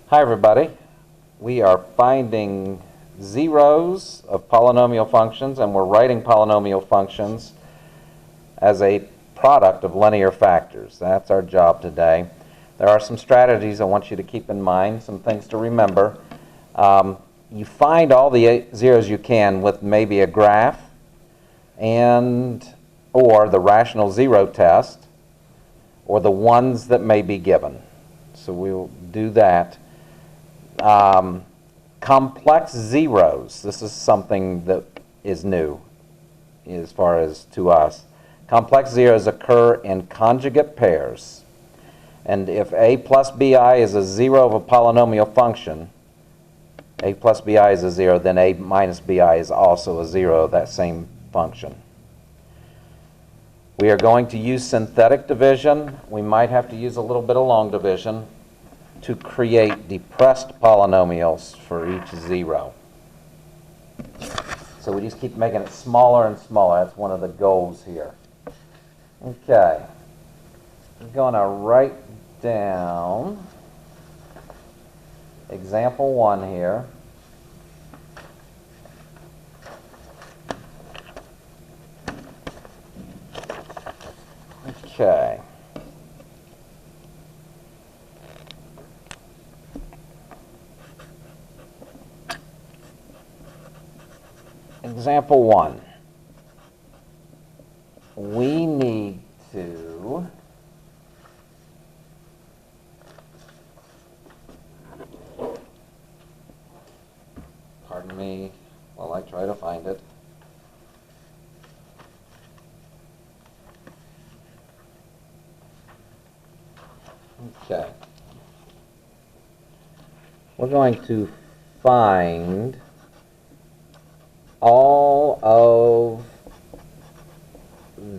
Hi everybody. We are finding zeros of polynomial functions, and we're writing polynomial functions as a product of linear factors. That's our job today. There are some strategies I want you to keep in mind, some things to remember. You find all the zeros you can with maybe a graph or the rational zero test, or the ones that may be given. So we'll do that. Complex zeros. This is something that is new as far as to us. Complex zeros occur in conjugate pairs. And if a plus bi is a zero of a polynomial function, a plus bi is a zero, then a minus bi is also a zero of that same function. We are going to use synthetic division. We might have to use a little bit of long division to create depressed polynomials for each zero. So we just keep making it smaller and smaller. That's one of the goals here. Okay. I'm going to write down example 1 here. Okay. Example 1. We need to pardon me while I try to find it. Okay. We're going to find all of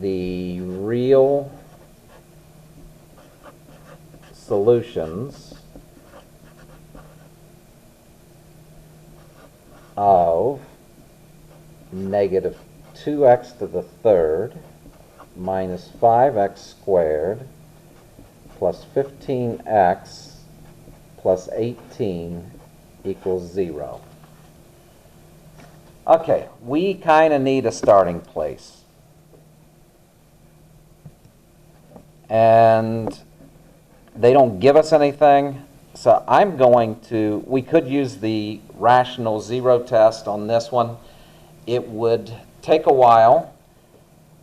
the real solutions of negative 2x to the third minus 5x squared plus 15x plus 18 equals 0. Okay, we kind of need a starting place. And they don't give us anything, so we could use the rational zero test on this one. It would take a while,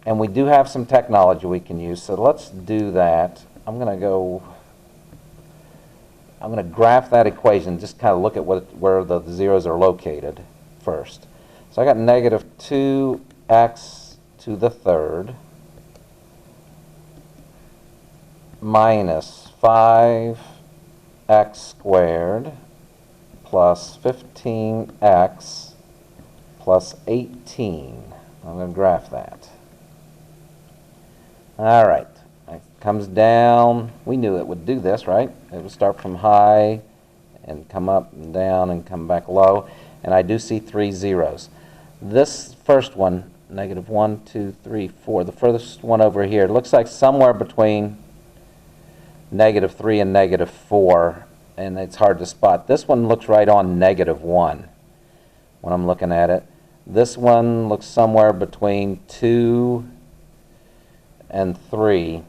and we do have some technology we can use, so let's do that. I'm going to graph that equation, just kind of look at where the zeros are located first. So I got negative 2x to the third minus 5x squared plus 15x plus 18. I'm going to graph that. All right. It comes down. We knew it would do this, right? It would start from high and come up and down and come back low. And I do see 3 zeros. This first one, negative 1, 2, 3, 4, the furthest one over here, it looks like somewhere between negative 3 and negative 4, and it's hard to spot. This one looks right on negative 1 when I'm looking at it. This one looks somewhere between 2 and 3.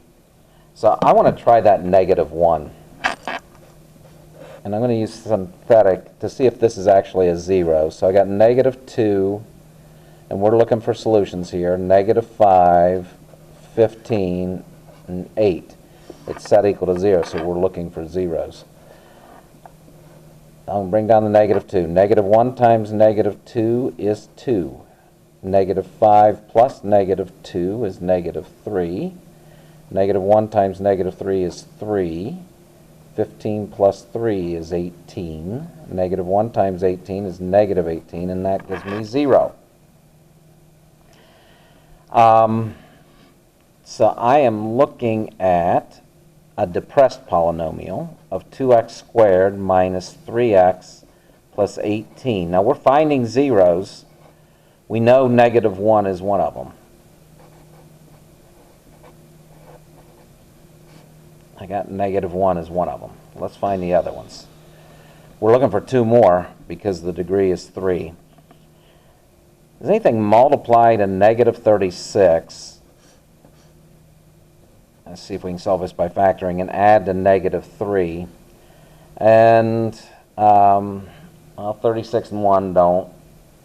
So I want to try that negative 1. And I'm going to use synthetic to see if this is actually a 0. So I got negative 2, and we're looking for solutions here. Negative 5, 15, and 8. It's set equal to 0, so we're looking for zeros. I'll bring down the negative 2. Negative 1 times negative 2 is 2. Negative 5 plus negative 2 is negative 3. Negative 1 times negative 3 is 3. 15 plus 3 is 18. Negative 1 times 18 is negative 18, and that gives me 0. So I am looking at a depressed polynomial of 2x squared minus 3x plus 18. Now we're finding zeros. We know negative 1 is one of them. I got negative 1 as one of them. Let's find the other ones. We're looking for 2 more because the degree is 3. Does anything multiply to negative 36? Let's see if we can solve this by factoring and add to negative 3. And, well, 36 and 1 don't.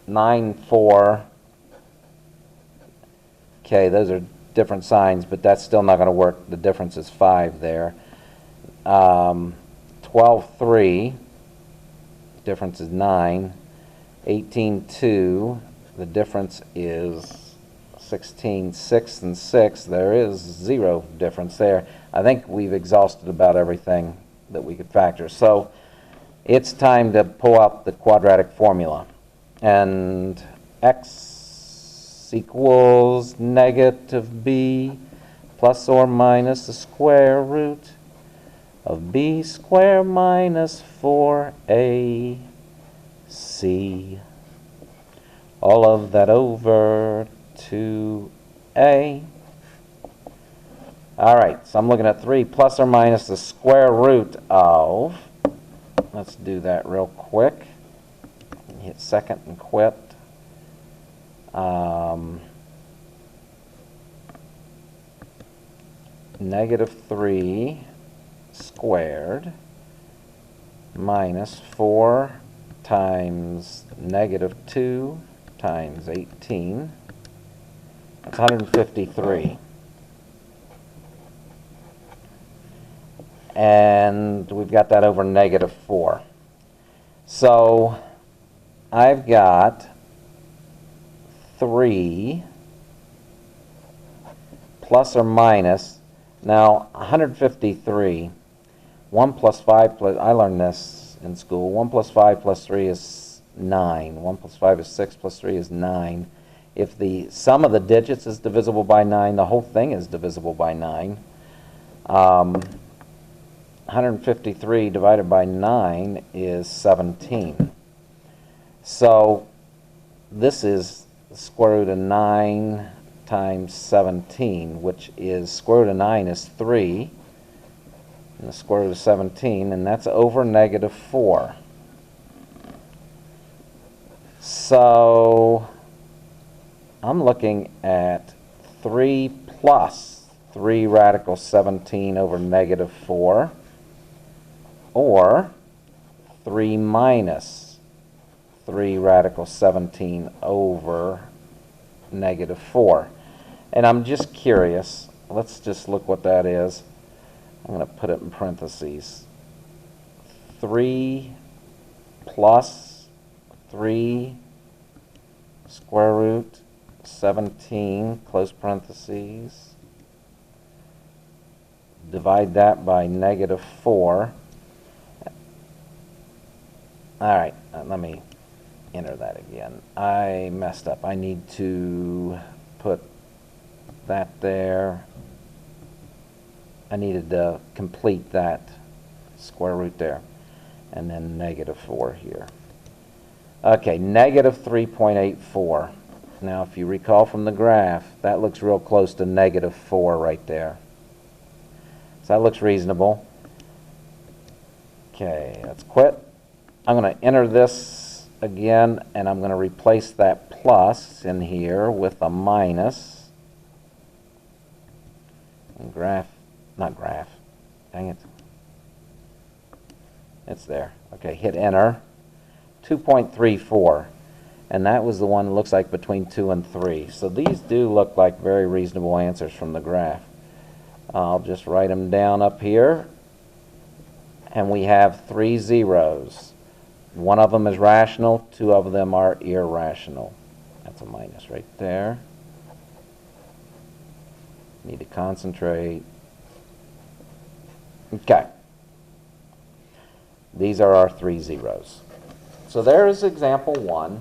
9, 4. Okay, those are different signs, but that's still not going to work. The difference is 5 there. 12, 3. Difference is 9. 18, 2. The difference is 16, 6 and 6. There is 0 difference there. I think we've exhausted about everything that we could factor. So it's time to pull out the quadratic formula. And x equals negative b plus or minus the square root of b squared minus 4ac. All of that over 2a. All right, so I'm looking at 3 plus or minus the square root of, let's do that real quick. Hit second and quit. Negative 3 squared minus 4 times negative 2 times 18. That's 153. And we've got that over negative 4. So I've got 3 plus or minus, now 153, 1 plus 5 plus, I learned this in school, 1 plus 5 plus 3 is 9, 1 plus 5 is 6 plus 3 is 9. If the sum of the digits is divisible by 9, the whole thing is divisible by 9. 153 divided by 9 is 17. So this is the square root of 9 times 17, which is square root of 9 is 3, and the square root of 17, and that's over negative 4. So I'm looking at 3 plus 3 radical 17 over negative 4, or 3 minus 3 radical 17 over negative 4. And I'm just curious, let's just look what that is. I'm going to put it in parentheses. 3 plus 3 square root 17, close parentheses. Divide that by negative 4. All right, let me enter that again. I messed up. I need to put that there. I needed to complete that square root there. And then negative 4 here. Okay, negative 3.84. Now, if you recall from the graph, that looks real close to negative 4 right there. So that looks reasonable. Okay, let's quit. I'm going to enter this again, and I'm going to replace that plus in here with a minus. And graph, not graph, dang it. It's there. Okay, hit enter. 2.34. And that was the one that looks like between 2 and 3. So these do look like very reasonable answers from the graph. I'll just write them down up here. And we have 3 zeros. One of them is rational, 2 of them are irrational. That's a minus right there. Need to concentrate. Okay. These are our 3 zeros. So there is example 1.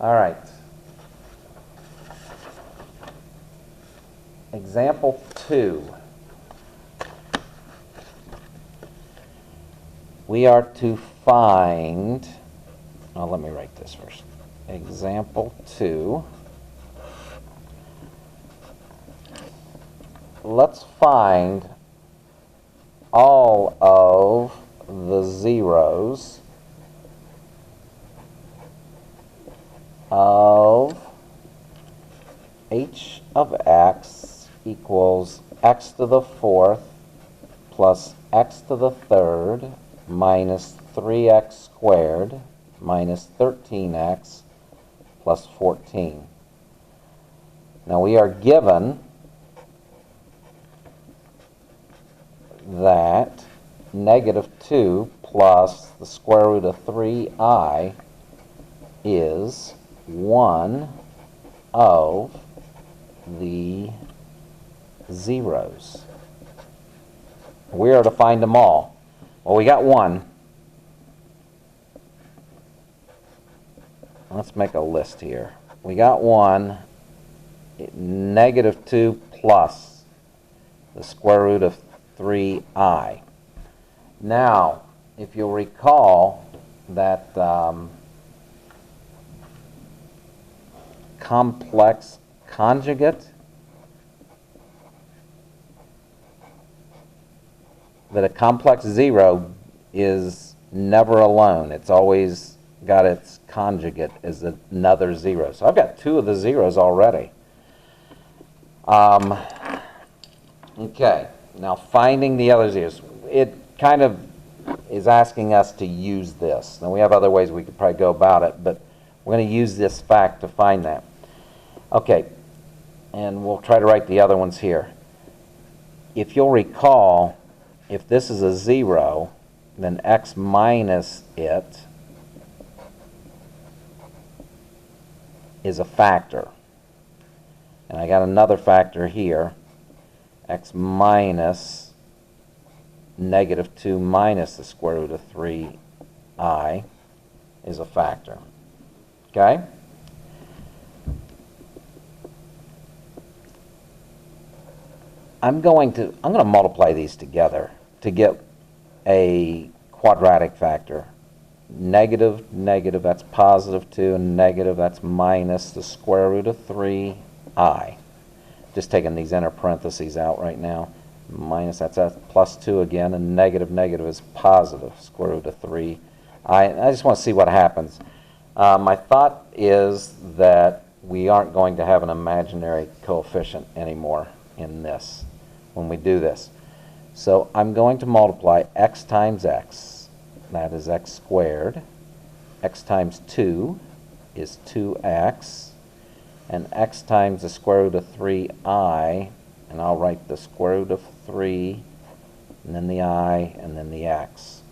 All right. Example 2. We are to find, oh, let me write this first. Example 2. Let's find all of the zeros of h of x equals x to the fourth plus x to the third minus 3x squared minus 13x plus 14. Now we are given that negative 2 plus the square root of 3I is one of the zeros. We are to find them all. Well, we got one. Let's make a list here. We got one, negative 2 plus the square root of 3I. Now, if you'll recall that complex conjugate, that a complex zero is never alone. It's always got its conjugate as another zero. So I've got two of the zeros already. Okay, now finding the other zeros. It kind of is asking us to use this. Now we have other ways we could probably go about it, but we're going to use this fact to find that. Okay, and we'll try to write the other ones here. If you'll recall, if this is a zero, then x minus it is a factor. And I got another factor here, x minus negative 2 minus the square root of 3I is a factor. Okay? I'm going to multiply these together to get a quadratic factor. Negative, negative, that's positive 2, and negative, that's minus the square root of 3I. Just taking these inner parentheses out right now. Minus, that's plus 2 again, and negative, negative is positive square root of 3I. I just want to see what happens. My thought is that we aren't going to have an imaginary coefficient anymore in this when we do this. So I'm going to multiply x times x. That is x squared. X times 2 is 2x. And x times the square root of 3I, and I'll write the square root of 3, and then the I, and then the x.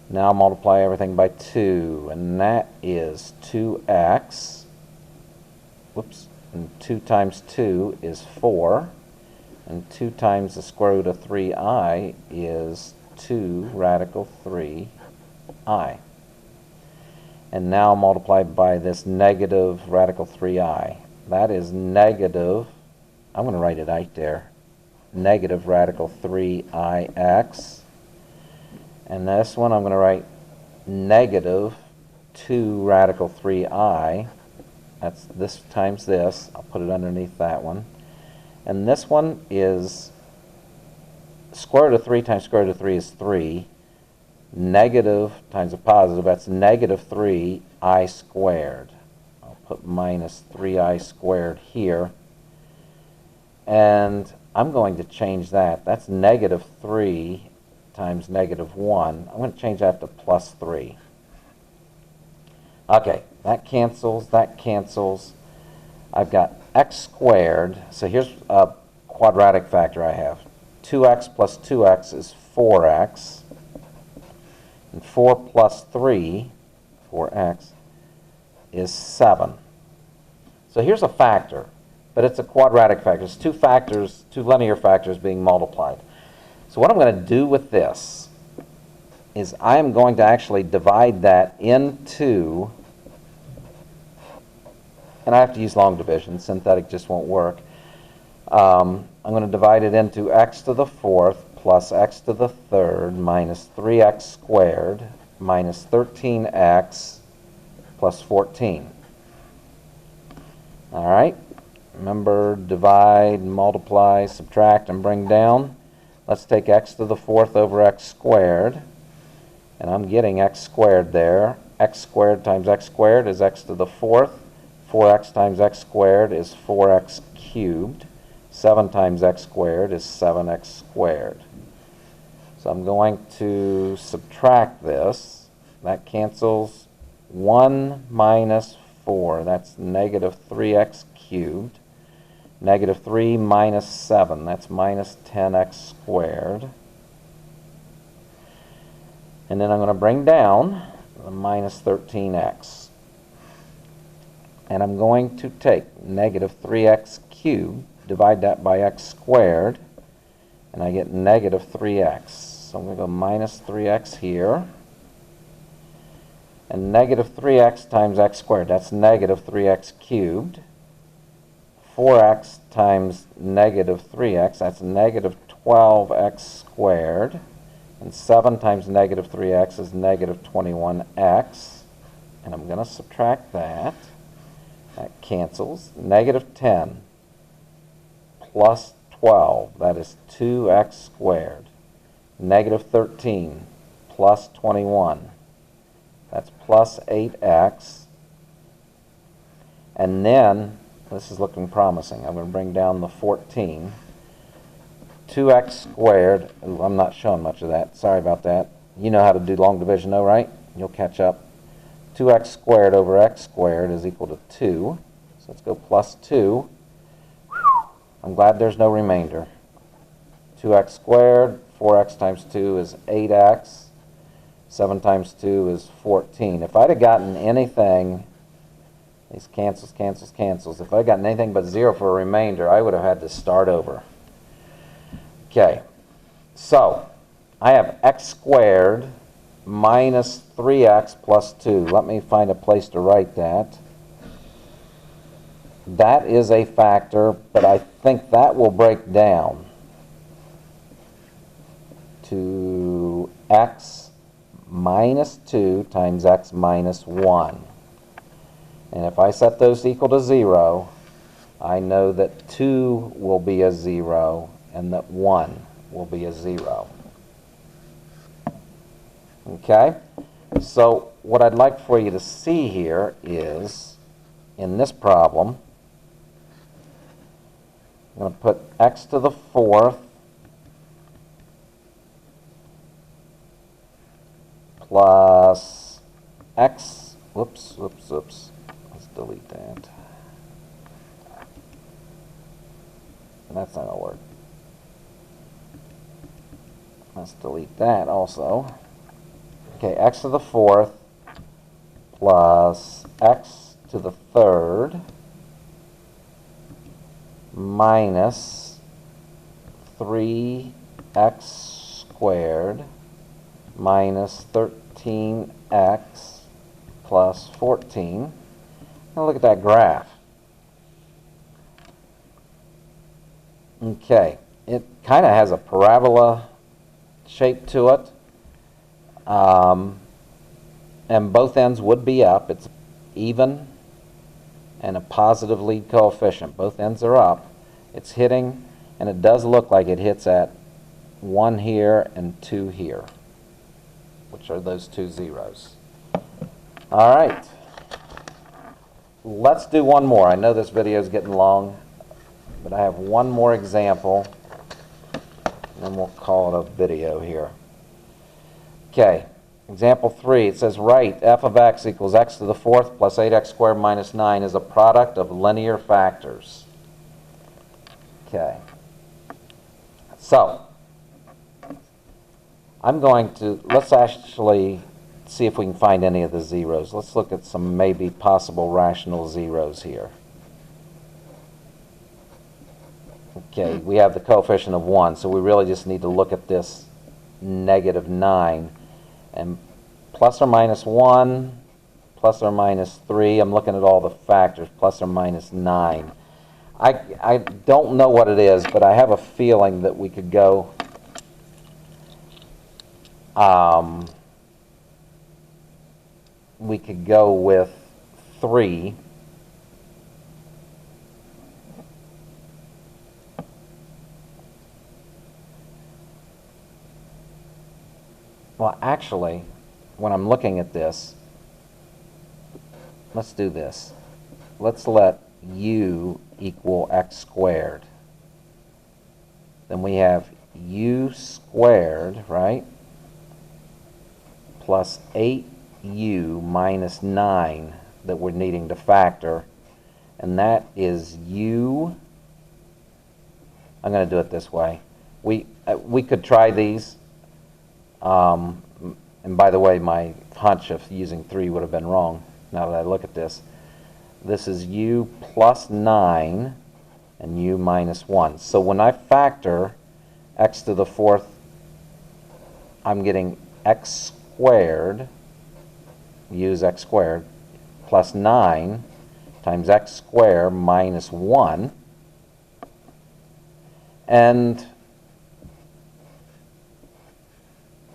Now I'll multiply everything by 2, and that is 2x. Whoops. And 2 times 2 is 4. And 2 times the square root of 3I is 2 radical 3I. And now multiplied by this negative radical 3I. That is negative, I'm going to write it right there, negative radical 3ix. And this one I'm going to write negative 2 radical 3I. That's this times this. I'll put it underneath that one. And this one is square root of 3 times square root of 3 is 3. Negative times a positive, that's negative 3I squared. I'll put minus 3I squared here. And I'm going to change that. That's negative 3 times negative 1. I'm going to change that to plus 3. Okay, that cancels, that cancels. I've got x squared. So here's a quadratic factor I have. 2x plus 2x is 4x. And 4 plus 3, 4x, is 7. So here's a factor, but it's a quadratic factor. It's two factors, two linear factors being multiplied. So what I'm going to do with this is I am going to actually divide that into, and I have to use long division. Synthetic just won't work. I'm going to divide it into x to the fourth plus x to the third minus 3x squared minus 13x plus 14. All right? Remember, divide, multiply, subtract, and bring down. Let's take x to the fourth over x squared. And I'm getting x squared there. X squared times x squared is x to the fourth. 4x times x squared is 4x cubed. 7 times x squared is 7x squared. So I'm going to subtract this. That cancels 1 minus 4. That's negative 3x cubed. Negative 3 minus 7. That's minus 10x squared. And then I'm going to bring down the minus 13x. And I'm going to take negative 3x cubed, divide that by x squared, and I get negative 3x. So I'm going to go minus 3x here. And negative 3x times x squared, that's negative 3x cubed. 4x times negative 3x, that's negative 12x squared. And 7 times negative 3x is negative 21x. And I'm going to subtract that. That cancels. Negative 10 plus 12, that is 2x squared. Negative 13 plus 21, that's plus 8x. And then, this is looking promising, I'm going to bring down the 14. 2x squared, ooh, I'm not showing much of that, sorry about that. You know how to do long division though, right? You'll catch up. 2x squared over x squared is equal to 2. So let's go plus 2. I'm glad there's no remainder. 2x squared, 4x times 2 is 8x. 7 times 2 is 14. If I'd have gotten anything, these cancels, cancels, cancels. If I'd gotten anything but 0 for a remainder, I would have had to start over. Okay, so I have x squared minus 3x plus 2. Let me find a place to write that. That is a factor, but I think that will break down to x minus 2 times x minus 1. And if I set those equal to 0, I know that 2 will be a 0 and that 1 will be a 0. Okay? So what I'd like for you to see here is, in this problem, I'm going to put x to the fourth plus x, whoops, let's delete that. That's not going to work. Let's delete that also. Okay, x to the fourth plus x to the third minus 3x squared minus 13x plus 14. Now look at that graph. Okay, it kind of has a parabola shape to it. And both ends would be up. It's even and a positive lead coefficient. Both ends are up. It's hitting, and it does look like it hits at 1 here and 2 here, which are those two zeros. All right. Let's do one more. I know this video is getting long, but I have one more example, and then we'll call it a video here. Okay. Example 3, it says write f of x equals x to the fourth plus 8x squared minus 9 is a product of linear factors. Okay. So, let's actually see if we can find any of the zeros. Let's look at some maybe possible rational zeros here. Okay, we have the coefficient of 1, so we really just need to look at this negative 9. And plus or minus 1, plus or minus 3, I'm looking at all the factors, plus or minus 9. I don't know what it is, but I have a feeling that we could go with 3. Well, actually, when I'm looking at this, let's do this. Let's let u equal x squared. Then we have u squared, right, plus 8u minus 9 that we're needing to factor. And that is u. I'm going to do it this way. We could try these. And by the way, my hunch of using 3 would have been wrong now that I look at this. This is u plus 9 and u minus 1. So when I factor x to the 4th, I'm getting x squared, use x squared, plus 9 times x squared minus 1. And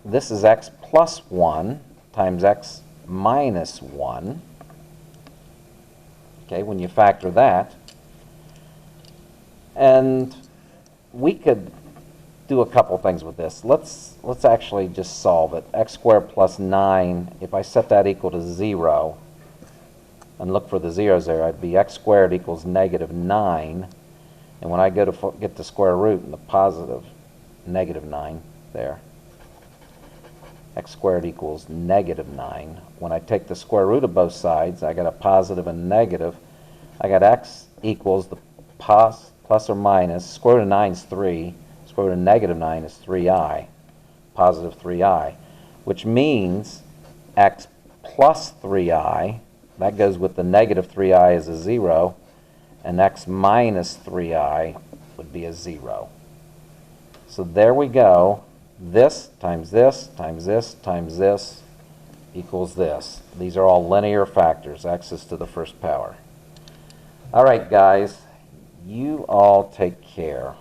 this is x plus 1 times x minus 1. Okay, when you factor that. And we could do a couple things with this. Let's actually just solve it. X squared plus 9, if I set that equal to 0, and look for the zeros there, I'd be x squared equals negative 9. And when I go to get the square root in the positive, negative 9 there, x squared equals negative 9. When I take the square root of both sides, I got a positive and negative. I got x equals the plus or minus, square root of 9 is 3, square root of negative 9 is 3i, positive 3i, which means x plus 3i, that goes with the negative 3i as a 0, and x minus 3i would be a 0. So there we go. This times this times this times this equals this. These are all linear factors, x is to the 1st power. All right, guys, you all take care.